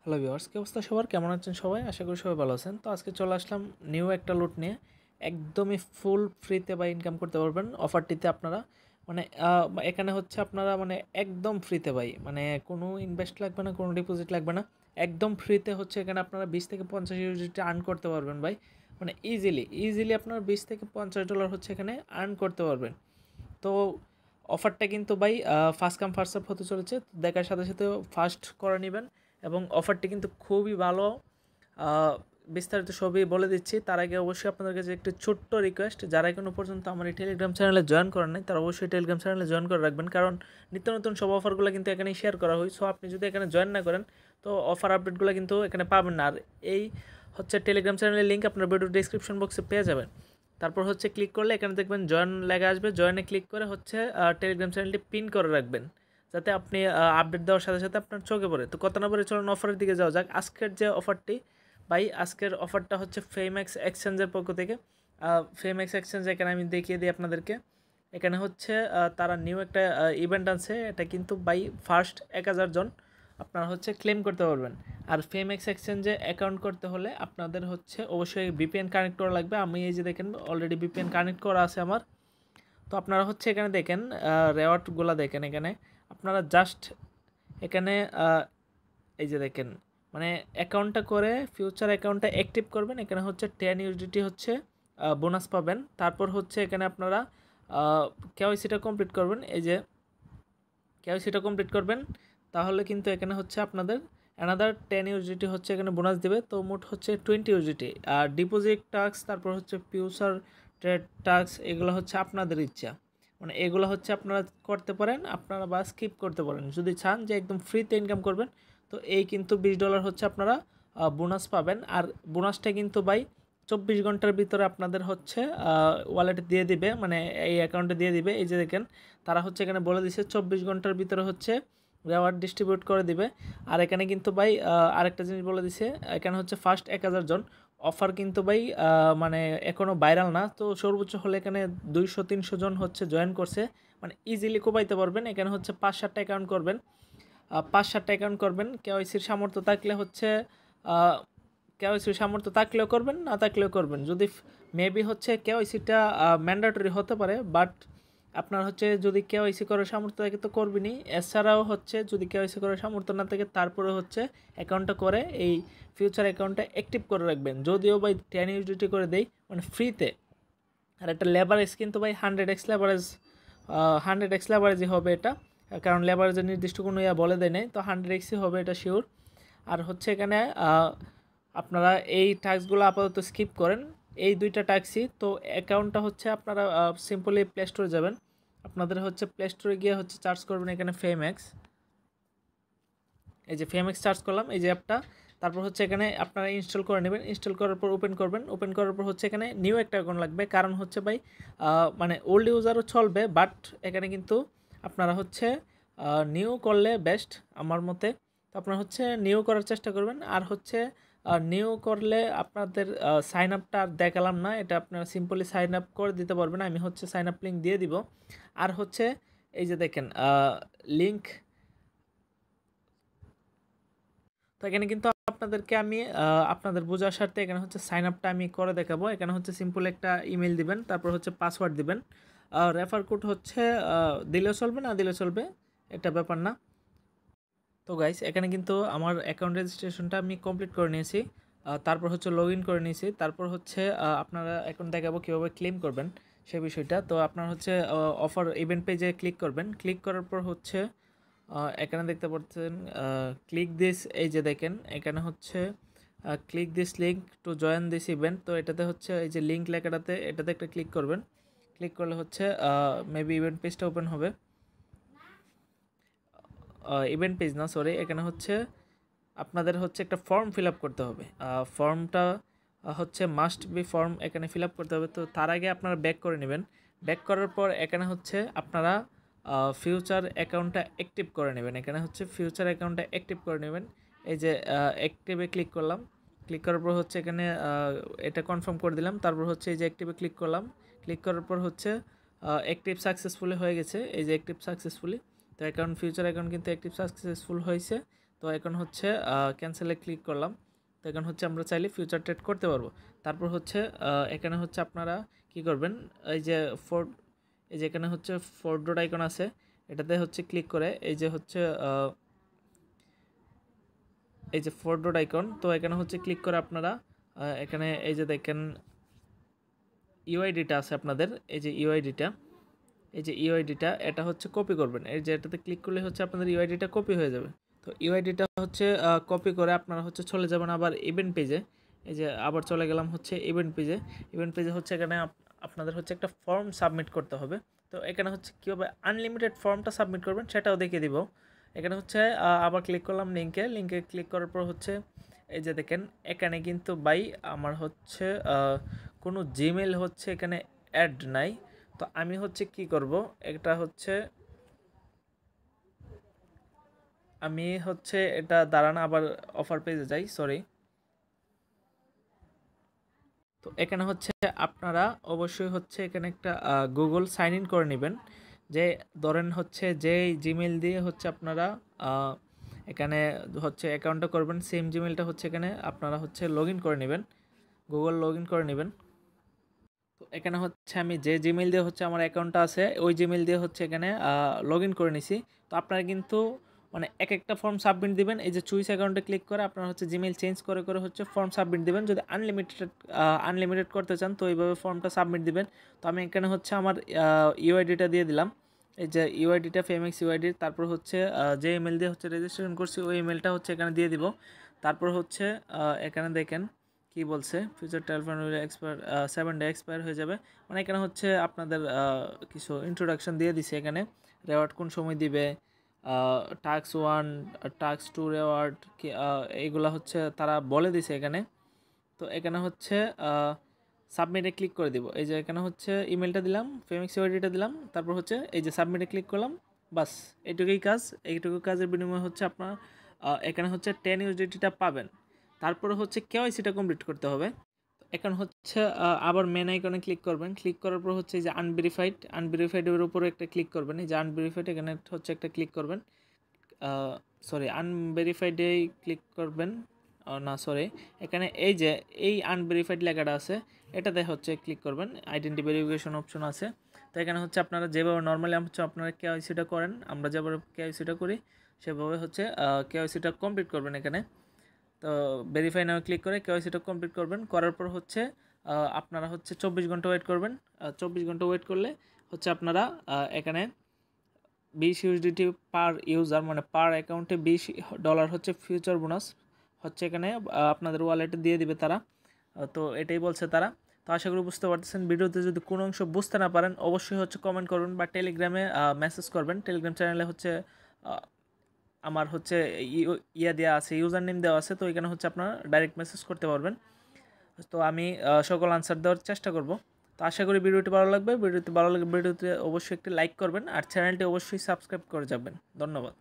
Hello viewers, কি অবস্থা সবার? কেমন আছেন সবাই? আশা করি সবাই ভালো আছেন। তো আজকে চলে আসলাম নিউ একটা লুট নিয়ে। একদমই ফুল ফ্রিতে বা ইনকাম করতে পারবেন অফারটিতে আপনারা। মানে এখানে হচ্ছে আপনারা মানে একদম ফ্রিতে ভাই, মানে কোনো ইনভেস্ট লাগবে না, কোনো ডিপোজিট লাগবে না, একদম ফ্রিতে হচ্ছে এখানে আপনারা 20 থেকে 50 ইউএসডি আর্ন করতে পারবেন ভাই। মানে ইজিলি আপনারা 20 থেকে $50 হচ্ছে এখানে আর্ন করতে পারবেন। তো অফারটা কিন্তু ভাই ফার্স্ট কাম ফার্স্ট সার্ভ হতে চলেছে। তো দেখার সাথে সাথে ফার্স্ট করে নেবেন এবং অফারটি কিন্তু খুবই ভালো। আহ, বিস্তারিত সবই বলে দিচ্ছি। তার আগে অবশ্যই আপনাদের কাছে একটি ছোট্ট রিকোয়েস্ট, যারা এখনো পর্যন্ত আমার এই টেলিগ্রাম চ্যানেলে জয়েন করেন নাই তারা অবশ্যই টেলিগ্রাম চ্যানেলে জয়েন করে রাখবেন, কারণ নিত্য নতুন সব অফারগুলো কিন্তু এখানেই শেয়ার করা হয়। সো আপনি যদি এখানে জয়েন না করেন তো অফার আপডেটগুলো কিন্তু এখানে পাবেন না। আর এই হচ্ছে টেলিগ্রাম চ্যানেলের লিঙ্ক আপনার ভিডিও ডিসক্রিপশন বক্সে পেয়ে যাবেন। তারপর হচ্ছে ক্লিক করলে এখানে দেখবেন জয়েন লেখা আসবে, জয়েনে ক্লিক করে হচ্ছে টেলিগ্রাম চ্যানেলটি পিন করে রাখবেন, যাতে আপনি আপডেট দেওয়ার সাথে সাথে আপনার চোখে পড়ে। তো কত নম্বরে চলুন অফারের দিকে যাওয়া যাক। আজকের যে অফারটি ভাই, আজকের অফারটা হচ্ছে ফেমেক্স এক্সচেঞ্জের পক্ষ থেকে। ফেমেক্স এক্সচেঞ্জ এখানে আমি দেখিয়ে দিই আপনাদেরকে। এখানে হচ্ছে তারা নিউ একটা ইভেন্ট আছে, এটা কিন্তু বাই ফার্স্ট 1000 জন আপনারা হচ্ছে ক্লেম করতে পারবেন। আর ফেমেক্স এক্সচেঞ্জে অ্যাকাউন্ট করতে হলে আপনাদের হচ্ছে অবশ্যই ভিপিএন কানেক্ট করা লাগবে। আমি এই যে দেখেন অলরেডি ভিপিএন কানেক্ট করা আছে আমার। তো আপনারা হচ্ছে এখানে দেখেন রেওয়ার্ডগুলো দেখেন, এখানে আপনারা জাস্ট এখানে এই যে দেখেন মানে অ্যাকাউন্টটা করে ফিউচার অ্যাকাউন্টটা অ্যাক্টিভ করবেন। এখানে হচ্ছে 10 ইউজিটি হচ্ছে বোনাস পাবেন। তারপর হচ্ছে এখানে আপনারা কেওয়াইসিটা কমপ্লিট করবেন। এই যে কেওয়াইসিটা কমপ্লিট করবেন, তাহলে কিন্তু এখানে হচ্ছে আপনাদের অ্যানাদার 10 ইউজিটি হচ্ছে এখানে বোনাস দেবে। তো মোট হচ্ছে 20 ইউজিটি। আর ডিপোজিট টাস্ক, তারপর হচ্ছে ফিউচার ট্রেড টাস্ক, এগুলো হচ্ছে আপনাদের ইচ্ছা। মানে এগুলো হচ্ছে আপনারা করতে পারেন, আপনারা বা স্কিপ করতে পারেন যদি চান যে একদম ফ্রিতে ইনকাম করবেন। তো এই কিন্তু $20 হচ্ছে আপনারা বোনাস পাবেন। আর বোনাসটা কিন্তু ভাই 24 ঘন্টার ভিতরে আপনাদের হচ্ছে ওয়ালেটে দিয়ে দিবে, মানে এই অ্যাকাউন্টে দিয়ে দিবে। এই যে দেখেন তারা হচ্ছে এখানে বলে দিচ্ছে 24 ঘন্টার ভিতরে হচ্ছে রেওয়ার্ড ডিস্ট্রিবিউট করে দিবে। আর এখানে কিন্তু ভাই আরেকটা জিনিস বলে দিছে, এখানে হচ্ছে ফার্স্ট 1000 জন অফার কিন্তু ভাই মানে এখনও ভাইরাল না। তো সর্বোচ্চ হলে এখানে 200-300 জন হচ্ছে জয়েন করছে, মানে ইজিলি কোপাইতে পারবেন। এখানে হচ্ছে 5-7টা অ্যাকাউন্ট করবেন, 5-7টা অ্যাকাউন্ট করবেন। কেওয়াইসির সামর্থ্য থাকলে হচ্ছে কেওয়াইসির সামর্থ্য থাকলেও করবেন, না থাকলেও করবেন। যদি মেবি হচ্ছে কেওয়াইসিটা ম্যান্ডেটরি হতে পারে, বাট আপনার হচ্ছে যদি কেওয়াইসি করার সামর্থ্য থাকে তো করবেনই। এছাড়াও হচ্ছে যদি কেওয়াইসি করার সামর্থ্য না থাকে তারপরে হচ্ছে অ্যাকাউন্টটা করে এই ফিউচার অ্যাকাউন্টটা অ্যাক্টিভ করে রাখবেন। যদিও ভাই 10 ইউজিটি করে দেই মানে ফ্রিতে। আর একটা লেভারেজ কিন্তু ভাই 100x লেভারেজ, 100x লেভারেজই হবে এটা, কারণ লেভারেজের নির্দিষ্ট কোনো বলে দেয় নাই। তো 100xই হবে এটা শিওর। আর হচ্ছে এখানে আপনারা এই টাস্কগুলো আপাতত স্কিপ করেন, এই দুইটা টাস্কই। তো অ্যাকাউন্টটা হচ্ছে আপনারা সিম্পলি প্লে স্টোরে যাবেন। আপনাদের হচ্ছে প্লে স্টোরে গিয়ে হচ্ছে সার্চ করবেন এখানে ফেমেক্স। এই যে ফেমেক্স সার্চ করলাম, এই যে অ্যাপটা। তারপর হচ্ছে এখানে আপনারা ইনস্টল করে নেবেন। ইনস্টল করার পর ওপেন করবেন। ওপেন করার পর হচ্ছে এখানে নিউ একটা অ্যাকাউন্ট লাগবে, কারণ হচ্ছে ভাই মানে ওল্ড ইউজারও চলবে, বাট এখানে কিন্তু আপনারা হচ্ছে নিউ করলে বেস্ট আমার মতে। তো আপনারা হচ্ছে নিউ করার চেষ্টা করবেন। আর হচ্ছে নিউ করলে আপনাদের সাইন আপটা আর দেখালাম না, এটা আপনারা সিম্পলি সাইন আপ করে দিতে পারবেন। আমি হচ্ছে সাইন আপ লিঙ্ক দিয়ে দিব। আর হচ্ছে এই যে দেখেন লিঙ্ক, তো এখানে কিন্তু আপনাদেরকে আমি আপনাদের বোঝার স্বার্থে এখানে হচ্ছে সাইন আপটা আমি করে দেখাবো। এখানে হচ্ছে সিম্পল একটা ইমেল দিবেন, তারপর হচ্ছে পাসওয়ার্ড দিবেন। রেফার কোড হচ্ছে দিলেও চলবে, না দিলেও চলবে, এটা ব্যাপার না। তো গাইস এখানে কিন্তু আমার অ্যাকাউন্ট রেজিস্ট্রেশনটা আমি কমপ্লিট করে নিয়েছি। তারপর হচ্ছে লগ ইন করে নিয়েছি। তারপর হচ্ছে আপনারা এখন দেখাবো কীভাবে ক্লেম করবেন সেই বিষয়টা। তো আপনার হচ্ছে অফার ইভেন্ট পেজে ক্লিক করবেন। ক্লিক করার পর হচ্ছে এখানে দেখতে পাচ্ছেন ক্লিক দিস, এই যে দেখেন এখানে হচ্ছে click this link to join this event. তো এটাতে হচ্ছে এই যে লিঙ্ক লেখাটাতে, এটাতে একটা ক্লিক করবেন। ক্লিক করলে হচ্ছে মেবি ইভেন্ট পেজটা ওপেন হবে। ইভেন্ট পেজ না, সরি, এখানে হচ্ছে আপনাদের হচ্ছে একটা ফর্ম ফিল আপ করতে হবে। ফর্মটা হচ্ছে মাস্ট বি ফর্ম এখানে ফিল আপ করতে হবে। তো তার আগে আপনারা ব্যাক করে নেবেন। ব্যাক করার পর এখানে হচ্ছে আপনারা ফিউচার অ্যাকাউন্টটা অ্যাক্টিভ করে নেবেন। এখানে হচ্ছে ফিউচার অ্যাকাউন্টটা অ্যাক্টিভ করে নেবেন। এই যে অ্যাক্টিভে ক্লিক করলাম। ক্লিক করার পর হচ্ছে এখানে এটা কনফার্ম করে দিলাম। তারপর হচ্ছে এই যে অ্যাক্টিভে ক্লিক করলাম। ক্লিক করার পর হচ্ছে অ্যাক্টিভ সাকসেসফুলি হয়ে গেছে, এই যে অ্যাক্টিভ সাকসেসফুলি। তো অ্যাকাউন্ট ফিউচার অ্যাকাউন্ট কিন্তু অ্যাক্টিভ সাকসেসফুল হয়েছে। তো এখন হচ্ছে ক্যান্সেলে ক্লিক করলাম। তো এখন হচ্ছে আমরা চাইলে ফিউচার ট্রেড করতে পারবো। তারপর হচ্ছে এখানে হচ্ছে আপনারা কি করবেন, এই যে এখানে হচ্ছে 4 ডট আইকন আছে, এটাতে হচ্ছে ক্লিক করে এই যে হচ্ছে এই যে 4 ডট আইকন, তো এখানে হচ্ছে ক্লিক করে আপনারা এখানে এই যে দেখেন ইউআইডিটা আছে আপনাদের, এই যে ইউআইডিটা, এই যে ইউআইডিটা এটা হচ্ছে কপি করবেন। এই যে এটাতে ক্লিক করলে হচ্ছে আপনাদের ইউআইডিটা কপি হয়ে যাবে। তো ইউআইডিটা হচ্ছে কপি করে আপনারা হচ্ছে চলে যাবেন আবার ইভেন্ট পেজে। এই যে আবার চলে গেলাম হচ্ছে ইভেন্ট পেজে। ইভেন্ট পেজে হচ্ছে এখানে আপনাদের হচ্ছে একটা ফর্ম সাবমিট করতে হবে। তো এখানে হচ্ছে কীভাবে আনলিমিটেড ফর্মটা সাবমিট করবেন সেটাও দেখিয়ে দিব। এখানে হচ্ছে আবার ক্লিক করলাম লিঙ্কে ক্লিক করার পর হচ্ছে এই যে দেখেন এখানে কিন্তু আমার হচ্ছে কোনো জিমেল হচ্ছে এখানে অ্যাড নাই। তো আমি হচ্ছে কি করব, এটা হচ্ছে আমি হচ্ছে এটা দাঁড়ান আবার অফার পেজে যাই, সরি। তো এখানে হচ্ছে আপনারা অবশ্যই হচ্ছে এখানে একটা গুগল সাইন ইন করে নেবেন। যে ধরেন হচ্ছে যে জিমেল দিয়ে হচ্ছে আপনারা এখানে হচ্ছে অ্যাকাউন্টটা করবেন, সেম জিমেলটা হচ্ছে এখানে আপনারা হচ্ছে লগ ইন করে নেবেন, গুগল লগ ইন করে নেবেন। তো এখানে হচ্ছে আমি যে জিমেল দিয়ে হচ্ছে আমার অ্যাকাউন্টটা আছে ওই জিমেল দিয়ে হচ্ছে এখানে লগ ইন করে নিছি। তো আপনারা কিন্তু মানে এক একটা ফর্ম সাবমিট দিবেন। এই যে চুইস অ্যাকাউন্টে ক্লিক করে আপনারা হচ্ছে জিমেল চেঞ্জ করে করে হচ্ছে ফর্ম সাবমিট দিবেন। যদি আনলিমিটেড করতে চান তো এইভাবে ফর্মটা সাবমিট দিবেন। তো আমি এখানে হচ্ছে আমার ইউআইডিটা দিয়ে দিলাম, এই যে ইউআইডিটা ফেমেক্স ইউআইডি। তারপর হচ্ছে যে ইমেল দিয়ে হচ্ছে রেজিস্ট্রেশন করছি ওই ইমেলটা হচ্ছে এখানে দিয়ে দিব। তারপর হচ্ছে এখানে দেখেন কি বলছে, ফিউচার 12 এক্সপায়ার 7 ডে এক্সপায়ার হয়ে যাবে। মানে এখানে হচ্ছে আপনাদের কিছু ইন্ট্রোডাকশন দিয়ে দিছে, এখানে রেওয়ার্ড কোন সময় দিবে, টাস্ক 1 টাস্ক 2 রেওয়ার্ড এইগুলা হচ্ছে তারা বলে দিছে এখানে। তো এখানে হচ্ছে সাবমিটে ক্লিক করে দিব। এই যে এখানে হচ্ছে ইমেলটা দিলাম, ফেমিক্স ইউআইডিটা দিলাম, তারপর হচ্ছে এই যে সাবমিটে ক্লিক করলাম, বাস এইটুকুই কাজ। এইটুকু কাজের বিনিময়ে হচ্ছে আপনার এখানে হচ্ছে 10 ইউএসডিটিটা পাবেন। তারপরে হচ্ছে কেওয়াইসিটা কমপ্লিট করতে হবে। এখন হচ্ছে আবার মেন আইকনে ক্লিক করবেন, ক্লিক করার পর হচ্ছে এই যে আনভেরিফাইডের উপরে একটা ক্লিক করবেন। এই যে আনভেরিফাইড এখানে হচ্ছে একটা ক্লিক করবেন, সরি আনভেরিফাইডে ক্লিক করবেন, না সরি এখানে এই যে এই আনভেরিফাইড লেখাটা আছে এটাতে হচ্ছে ক্লিক করবেন, আইডেন্টি ভেরিফিকেশন অপশন আছে। তো এখানে হচ্ছে আপনারা যেভাবে নর্মালি হচ্ছে আপনারা কেওয়াইসিটা করেন, আমরা যেভাবে কেওয়াইসিটা করি সেভাবে হচ্ছে কেওয়াইসিটা কমপ্লিট করবেন এখানে। তো ভেরিফাই নাও ক্লিক করে কেওয়াইসিটা কমপ্লিট করবেন, করার পর হচ্ছে আপনারা হচ্ছে 24 ঘন্টা ওয়েট করবেন। 24 ঘন্টা ওয়েট করলে হচ্ছে আপনারা এখানে 20 ইউএসডিটি পার ইউজার, মানে পার অ্যাকাউন্টে $20 হচ্ছে ফিউচার বোনাস হচ্ছে এখানে আপনাদের ওয়ালেটে দিয়ে দিবে তারা। তো এটাই বলছে তারা। তো আশা করি বুঝতে পারতেছেন। ভিডিওতে যদি কোনো অংশ বুঝতে না পারেন অবশ্যই হচ্ছে কমেন্ট করবেন বা টেলিগ্রামে মেসেজ করবেন। টেলিগ্রাম চ্যানেলে হচ্ছে আমার হচ্ছে দেওয়া আছে, ইউজার নেম দেওয়া আছে, তো এখানে হচ্ছে আপনারা ডাইরেক্ট মেসেজ করতে পারবেন। তো আমি সকল আনসার দেওয়ার চেষ্টা করব। তো আশা করি ভিডিওটি ভালো লাগবে। ভিডিওতে অবশ্যই একটি লাইক করবেন আর চ্যানেলটি অবশ্যই সাবস্ক্রাইব করে যাবেন। ধন্যবাদ।